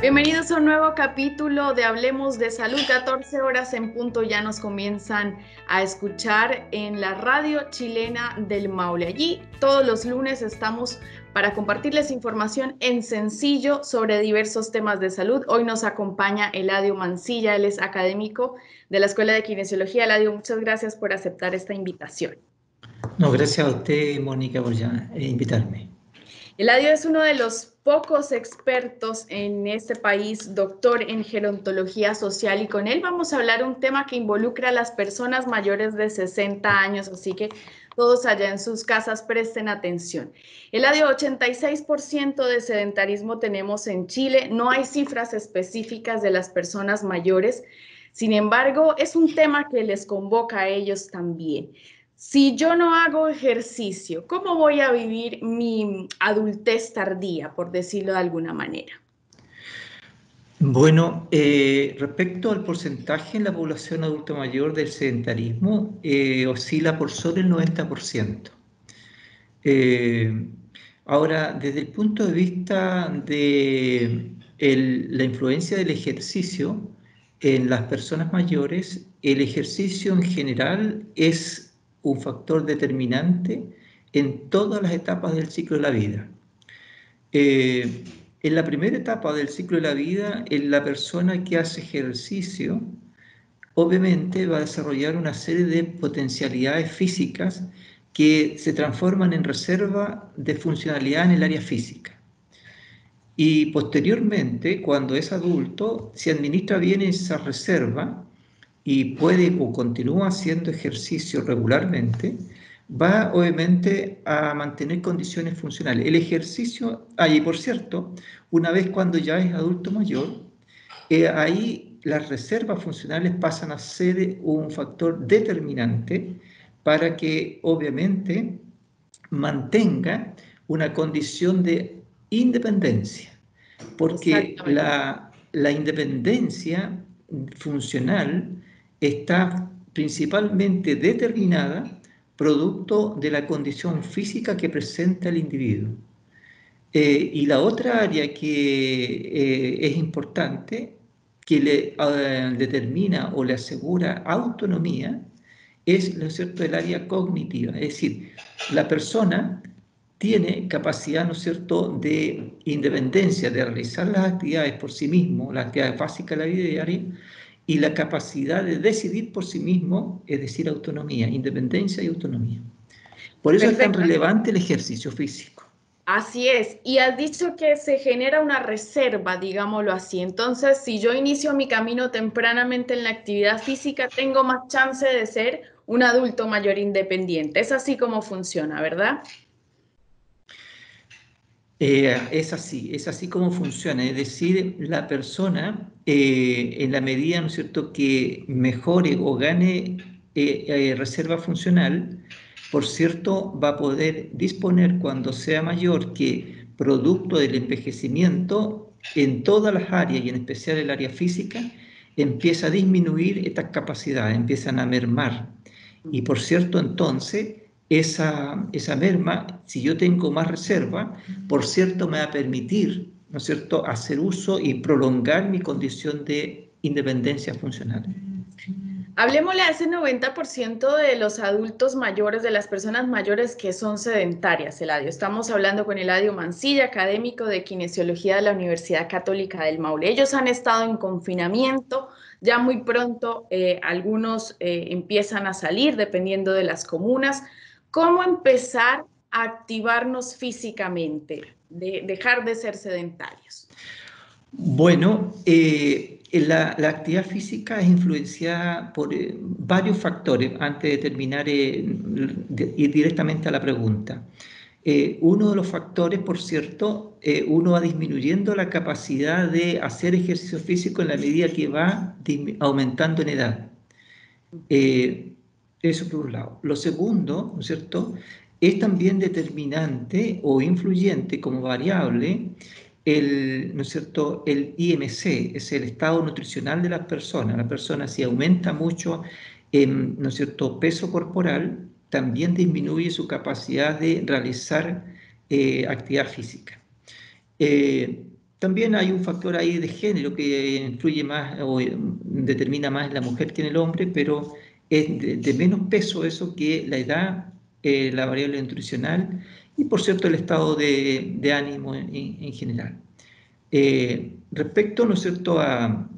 Bienvenidos a un nuevo capítulo de Hablemos de Salud. 14 horas en punto ya nos comienzan a escuchar en la radio chilena del Maule. Allí todos los lunes estamos para compartirles información en sencillo sobre diversos temas de salud. Hoy nos acompaña Eladio Mancilla, él es académico de la Escuela de Kinesiología. Eladio, muchas gracias por aceptar esta invitación. No, gracias a usted, Mónica, por invitarme. Eladio es uno de los pocos expertos en este país, doctor en gerontología social, y con él vamos a hablar un tema que involucra a las personas mayores de 60 años, así que todos allá en sus casas presten atención. Eladio, 86% de sedentarismo tenemos en Chile, no hay cifras específicas de las personas mayores, sin embargo, es un tema que les convoca a ellos también. Si yo no hago ejercicio, ¿cómo voy a vivir mi adultez tardía, por decirlo de alguna manera? Bueno, respecto al porcentaje en la población adulta mayor del sedentarismo, oscila por sobre el 90%. Eh, Ahora, desde el punto de vista de la influencia del ejercicio en las personas mayores, el ejercicio en general es un factor determinante en todas las etapas del ciclo de la vida. En la primera etapa del ciclo de la vida, en la persona que hace ejercicio, obviamente va a desarrollar una serie de potencialidades físicas que se transforman en reserva de funcionalidad en el área física. Y posteriormente, cuando es adulto, si administra bien esa reserva y puede o continúa haciendo ejercicio regularmente, va obviamente a mantener condiciones funcionales. El ejercicio, y por cierto, una vez cuando ya es adulto mayor, ahí las reservas funcionales pasan a ser un factor determinante para que obviamente mantenga una condición de independencia, porque la independencia funcional está principalmente determinada producto de la condición física que presenta el individuo. Y la otra área que es importante, que le determina o le asegura autonomía, es, ¿no es cierto?, el área cognitiva. Es decir, la persona tiene capacidad, ¿no es cierto?, de independencia, de realizar las actividades por sí mismo, las actividades básicas de la vida diaria, y la capacidad de decidir por sí mismo, es decir, autonomía, independencia y autonomía. Por eso es tan Perfecto. relevante el ejercicio físico. Así es. Y has dicho que se genera una reserva, digámoslo así. Entonces, si yo inicio mi camino tempranamente en la actividad física, tengo más chance de ser un adulto mayor independiente. Es así como funciona, ¿verdad? Es así como funciona, es decir, la persona, en la medida, ¿no es cierto?, que mejore o gane reserva funcional, por cierto, va a poder disponer cuando sea mayor que, producto del envejecimiento, en todas las áreas y en especial el área física, empieza a disminuir estas capacidades, empiezan a mermar. Y por cierto, entonces, esa merma, si yo tengo más reserva, por cierto, me va a permitir, ¿no es cierto?, hacer uso y prolongar mi condición de independencia funcional. Hablemosle a ese 90% de los adultos mayores, de las personas mayores que son sedentarias, Eladio. Estamos hablando con Eladio Mancilla, académico de Kinesiología de la Universidad Católica del Maule. Ellos han estado en confinamiento, ya muy pronto algunos empiezan a salir dependiendo de las comunas. ¿Cómo empezar a activarnos físicamente, dejar de ser sedentarios? Bueno, la actividad física es influenciada por varios factores antes de terminar ir directamente a la pregunta. Uno de los factores, por cierto, uno va disminuyendo la capacidad de hacer ejercicio físico en la medida que va aumentando en edad. Eso por un lado. Lo segundo, ¿no es cierto?, es también determinante o influyente como variable ¿no es cierto?, el IMC, es el estado nutricional de las personas. La persona, si aumenta mucho ¿no es cierto?, peso corporal, también disminuye su capacidad de realizar actividad física. También hay un factor ahí de género que influye más o determina más en la mujer que en el hombre, pero es de menos peso eso que la edad, la variable nutricional y, por cierto, el estado de ánimo en general. Respecto, ¿no es cierto?, a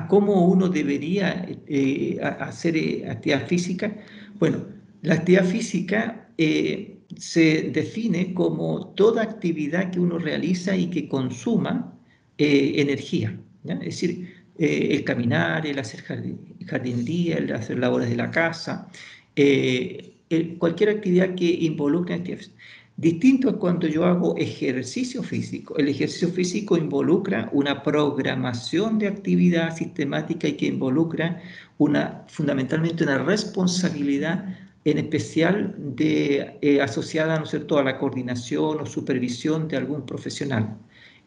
cómo uno debería hacer actividad física. Bueno, la actividad física se define como toda actividad que uno realiza y que consuma energía, ¿ya? Es decir, el caminar, el hacer jardinería, el hacer labores de la casa, cualquier actividad que involucre actividad física. Distinto es cuando yo hago ejercicio físico. El ejercicio físico involucra una programación de actividad sistemática y que involucra fundamentalmente una responsabilidad en especial asociada, ¿no es cierto?, a la coordinación o supervisión de algún profesional.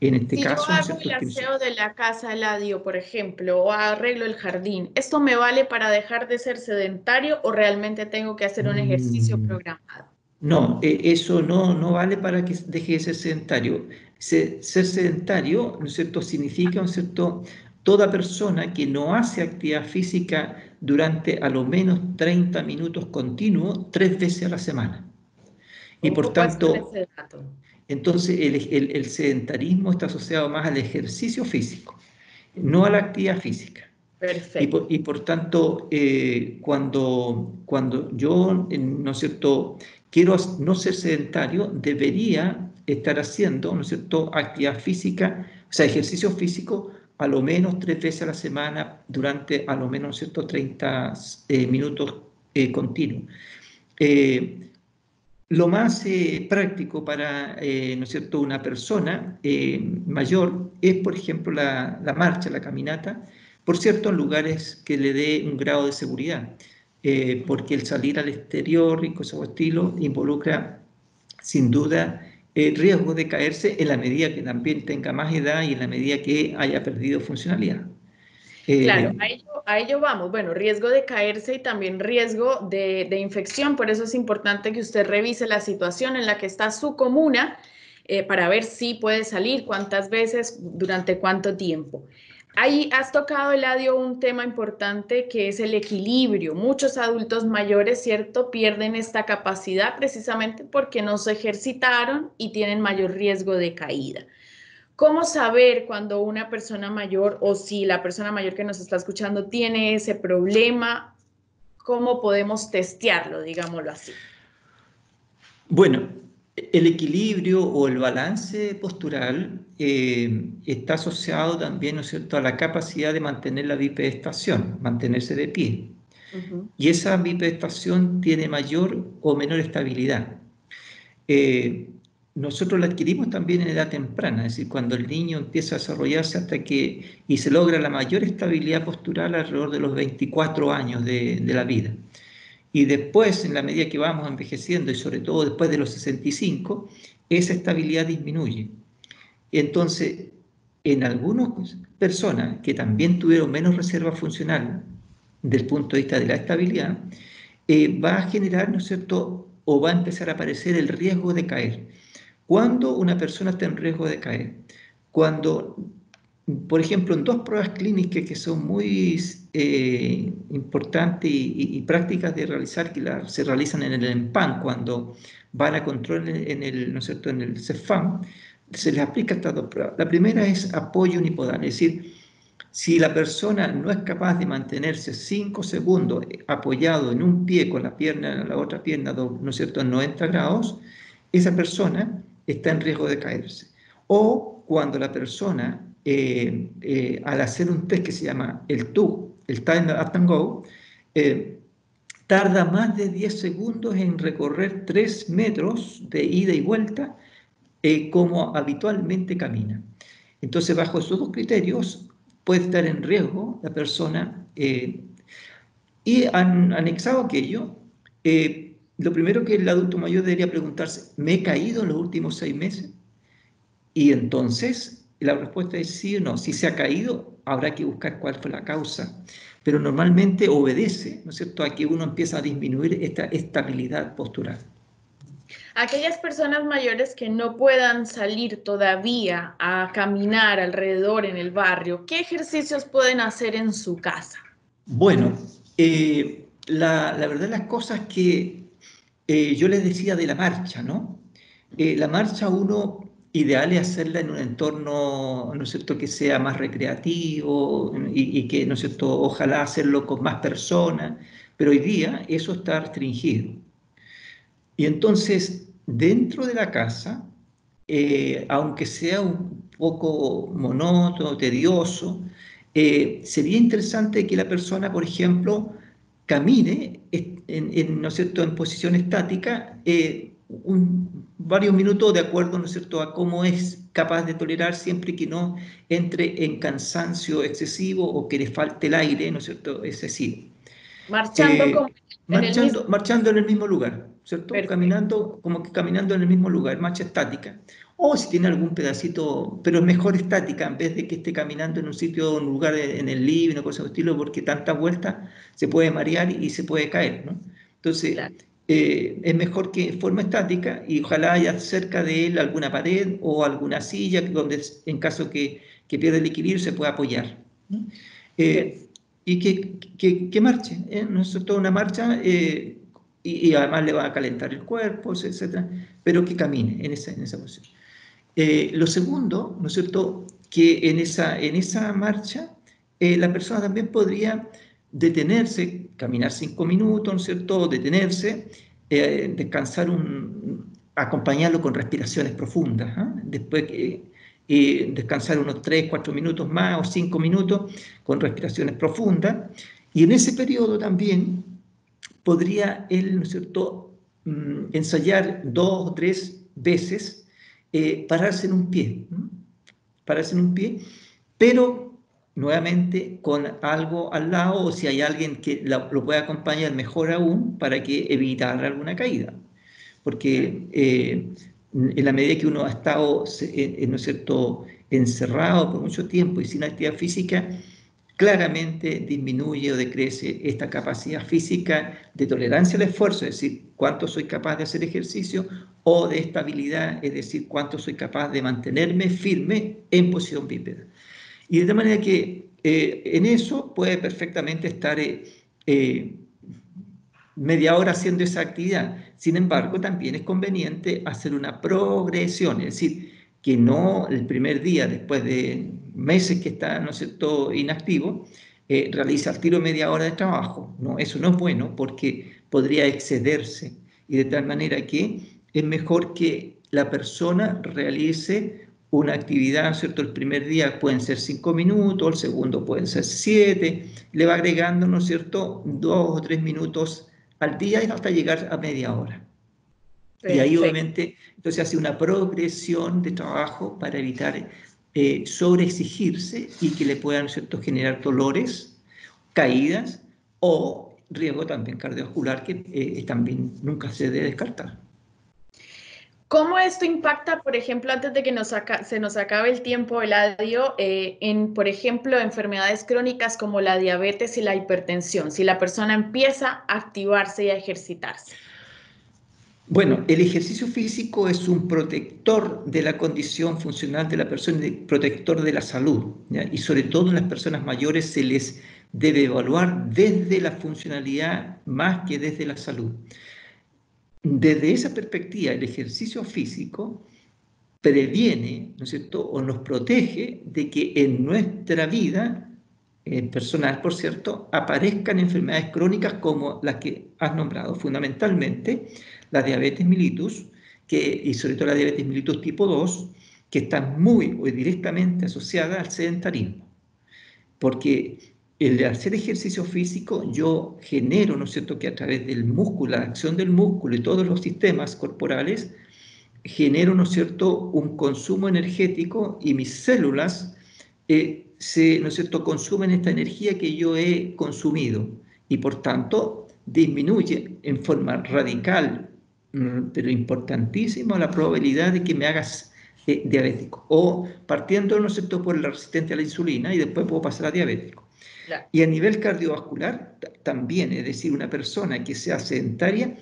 En este Si yo caso, ¿no es hago el cierto?, aseo de la casa, Eladio, por ejemplo, o arreglo el jardín, ¿esto me vale para dejar de ser sedentario o realmente tengo que hacer un ejercicio Mm, programado? No, eso no vale para que deje de ser sedentario. Ser sedentario, ¿no es cierto?, significa, ¿no es cierto?, toda persona que no hace actividad física durante a lo menos 30 minutos continuos 3 veces a la semana. Y por Ojo pues con tanto, ese dato. entonces el sedentarismo está asociado más al ejercicio físico, no a la actividad física. Perfecto. Y por tanto, cuando yo, ¿no es cierto?, quiero no ser sedentario, debería estar haciendo, ¿no es cierto?, actividad física, o sea, ejercicio físico a lo menos 3 veces a la semana durante a lo menos, ¿no es cierto?, 30 minutos continuos. Lo más práctico para, ¿no es cierto?, una persona mayor es, por ejemplo, la marcha, la caminata, por cierto, en lugares que le dé un grado de seguridad, porque el salir al exterior y cosas por estilo involucra, sin duda, riesgo de caerse en la medida que también tenga más edad y en la medida que haya perdido funcionalidad. Claro, Eh, a ello vamos. Bueno, riesgo de caerse y también riesgo de infección. Por eso es importante que usted revise la situación en la que está su comuna para ver si puede salir, cuántas veces, durante cuánto tiempo. Ahí has tocado, Eladio, un tema importante que es el equilibrio. Muchos adultos mayores, ¿cierto?, pierden esta capacidad precisamente porque no se ejercitaron y tienen mayor riesgo de caída. ¿Cómo saber cuando una persona mayor o si la persona mayor que nos está escuchando tiene ese problema? ¿Cómo podemos testearlo, digámoslo así? Bueno, el equilibrio o el balance postural está asociado también, ¿no es cierto?, a la capacidad de mantener la bipedestación, mantenerse de pie. Ujú. Y esa bipedestación tiene mayor o menor estabilidad. Eh, Nosotros la adquirimos también en edad temprana, es decir, cuando el niño empieza a desarrollarse y se logra la mayor estabilidad postural alrededor de los 24 años de la vida. Y después, en la medida que vamos envejeciendo y sobre todo después de los 65, esa estabilidad disminuye. Entonces, en algunas personas que también tuvieron menos reserva funcional del punto de vista de la estabilidad, va a generar, ¿no es cierto?, o va a empezar a aparecer el riesgo de caer. ¿Cuándo una persona está en riesgo de caer? Cuando, por ejemplo, en dos pruebas clínicas que son muy importantes y prácticas de realizar, que se realizan en el EMPAN, cuando van a control ¿no es cierto?, en el CEFAM, se les aplica estas dos pruebas. La primera es apoyo unipodal, es decir, si la persona no es capaz de mantenerse 5 segundos apoyado en un pie con la pierna, la otra pierna, ¿no es cierto?, en 90 grados, esa persona está en riesgo de caerse. O cuando la persona, al hacer un test que se llama el TUG, el Time Up and Go, tarda más de 10 segundos en recorrer 3 metros de ida y vuelta, como habitualmente camina. Entonces, bajo esos dos criterios, puede estar en riesgo la persona. Y anexado a aquello, lo primero que el adulto mayor debería preguntarse: ¿me he caído en los últimos 6 meses? Y entonces la respuesta es sí o no. Si se ha caído, habrá que buscar cuál fue la causa. Pero normalmente obedece, ¿no es cierto?, a que uno empieza a disminuir esta estabilidad postural. Aquellas personas mayores que no puedan salir todavía a caminar alrededor en el barrio, ¿qué ejercicios pueden hacer en su casa? Bueno, la verdad de las cosas que yo les decía de la marcha, ¿no? La marcha uno ideal es hacerla en un entorno, ¿no es cierto?, que sea más recreativo y que, ¿no es cierto?, ojalá hacerlo con más personas, pero hoy día eso está restringido. Y entonces, dentro de la casa, aunque sea un poco monótono, tedioso, sería interesante que la persona, por ejemplo, camine ¿no es cierto?, en posición estática varios minutos de acuerdo, ¿no es cierto?, a cómo es capaz de tolerar siempre que no entre en cansancio excesivo o que le falte el aire, ¿no es cierto?, excesivo. Marchando como Eh, en el mismo. marchando en el mismo lugar, ¿cierto? Perfecto. Caminando, como que caminando en el mismo lugar, marcha estática. O si tiene algún pedacito, pero es mejor estática en vez de que esté caminando en un sitio, un lugar en el living o cosas de estilo, porque tanta vuelta se puede marear y se puede caer, ¿no? Entonces, Claro. es mejor que en forma estática y ojalá haya cerca de él alguna pared o alguna silla donde en caso que pierda el equilibrio se pueda apoyar, ¿no? Perfecto. Y que marche, ¿eh? No es toda una marcha y además le va a calentar el cuerpo, etcétera, pero que camine en esa posición. Lo segundo, ¿no es cierto?, que en esa marcha la persona también podría detenerse, caminar 5 minutos, ¿no es cierto?, detenerse, descansar acompañarlo con respiraciones profundas, ¿eh? Después descansar unos 3, 4 minutos más o 5 minutos con respiraciones profundas. Y en ese periodo también podría él, ¿no es cierto?, ensayar 2 o 3 veces pararse en un pie, ¿no? Pararse en un pie, pero nuevamente con algo al lado o si hay alguien que lo pueda acompañar, mejor aún, para que evitar alguna caída. Porque en la medida que uno ha estado, ¿no es cierto?, encerrado por mucho tiempo y sin actividad física, claramente disminuye o decrece esta capacidad física de tolerancia al esfuerzo, es decir, cuánto soy capaz de hacer ejercicio, o de estabilidad, es decir, cuánto soy capaz de mantenerme firme en posición bípeda. Y de tal manera que en eso puede perfectamente estar media hora haciendo esa actividad. Sin embargo, también es conveniente hacer una progresión, es decir, que no el primer día, después de meses que está, ¿no es cierto?, inactivo, realiza al tiro media hora de trabajo. No, eso no es bueno porque podría excederse y de tal manera que es mejor que la persona realice una actividad, ¿cierto? El primer día pueden ser 5 minutos, el segundo pueden ser 7, le va agregando, ¿no es cierto?, 2 o 3 minutos al día hasta llegar a media hora. Y ahí Perfecto. obviamente entonces hace una progresión de trabajo para evitar sobreexigirse y que le puedan, ¿no es cierto?, generar dolores, caídas o riesgo también cardiovascular que también nunca se debe descartar. ¿Cómo esto impacta, por ejemplo, antes de que se nos acabe el tiempo, Eladio, en, por ejemplo, enfermedades crónicas como la diabetes y la hipertensión, si la persona empieza a activarse y a ejercitarse? Bueno, el ejercicio físico es un protector de la condición funcional de la persona, protector de la salud, ¿ya? Y sobre todo en las personas mayores se les debe evaluar desde la funcionalidad más que desde la salud. Desde esa perspectiva, el ejercicio físico previene, ¿no es cierto?, o nos protege de que en nuestra vida personal, por cierto, aparezcan enfermedades crónicas como las que has nombrado, fundamentalmente la diabetes mellitus, y sobre todo la diabetes mellitus tipo 2, que está muy o directamente asociada al sedentarismo. Porque el hacer ejercicio físico yo genero, ¿no es cierto?, que a través del músculo, la acción del músculo y todos los sistemas corporales, genero, ¿no es cierto?, un consumo energético y mis células ¿no es cierto?, consumen esta energía que yo he consumido y por tanto disminuye en forma radical, pero importantísima, la probabilidad de que me hagas diabético. O partiendo, ¿no es cierto?, por la resistencia a la insulina y después puedo pasar a diabético. Claro. Y a nivel cardiovascular también, es decir, una persona que sea sedentaria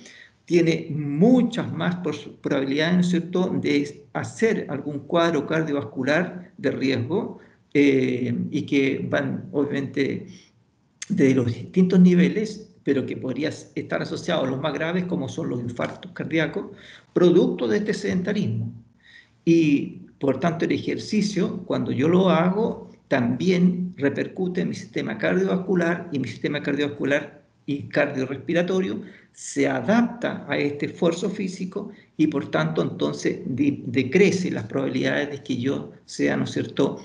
tiene muchas más probabilidades, ¿no es cierto?, de hacer algún cuadro cardiovascular de riesgo y que van, obviamente, de los distintos niveles, pero que podría estar asociado a los más graves, como son los infartos cardíacos, producto de este sedentarismo. Y, por tanto, el ejercicio, cuando yo lo hago, también repercute en mi sistema cardiovascular, y mi sistema cardiovascular y cardiorrespiratorio se adapta a este esfuerzo físico y, por tanto, entonces decrece las probabilidades de que yo sea, ¿no es cierto?,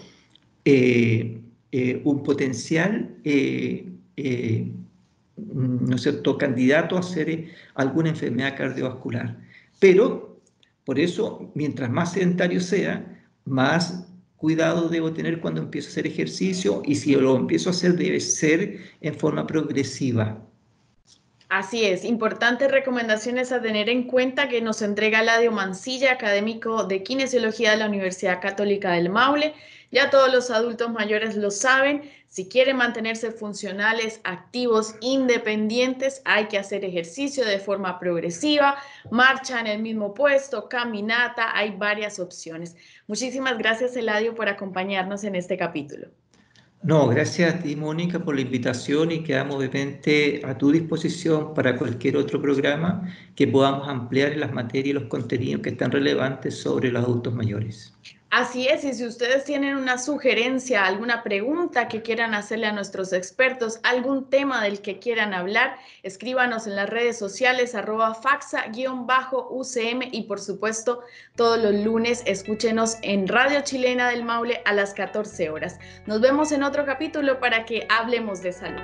un potencial, ¿no es cierto?, candidato a hacer alguna enfermedad cardiovascular. Pero, por eso, mientras más sedentario sea, más cuidado debo tener cuando empiezo a hacer ejercicio, y si lo empiezo a hacer, debe ser en forma progresiva. Así es, importantes recomendaciones a tener en cuenta que nos entrega Eladio Mancilla, académico de Kinesiología de la Universidad Católica del Maule. Ya todos los adultos mayores lo saben, si quieren mantenerse funcionales, activos, independientes, hay que hacer ejercicio de forma progresiva, marcha en el mismo puesto, caminata, hay varias opciones. Muchísimas gracias, Eladio, por acompañarnos en este capítulo. No, gracias a ti, Mónica, por la invitación, y quedamos obviamente a tu disposición para cualquier otro programa que podamos ampliar en las materias y los contenidos que están relevantes sobre los adultos mayores. Así es, y si ustedes tienen una sugerencia, alguna pregunta que quieran hacerle a nuestros expertos, algún tema del que quieran hablar, escríbanos en las redes sociales @faxa_UCM, y por supuesto todos los lunes escúchenos en Radio Chilena del Maule a las 14 horas. Nos vemos en otro capítulo para que hablemos de salud.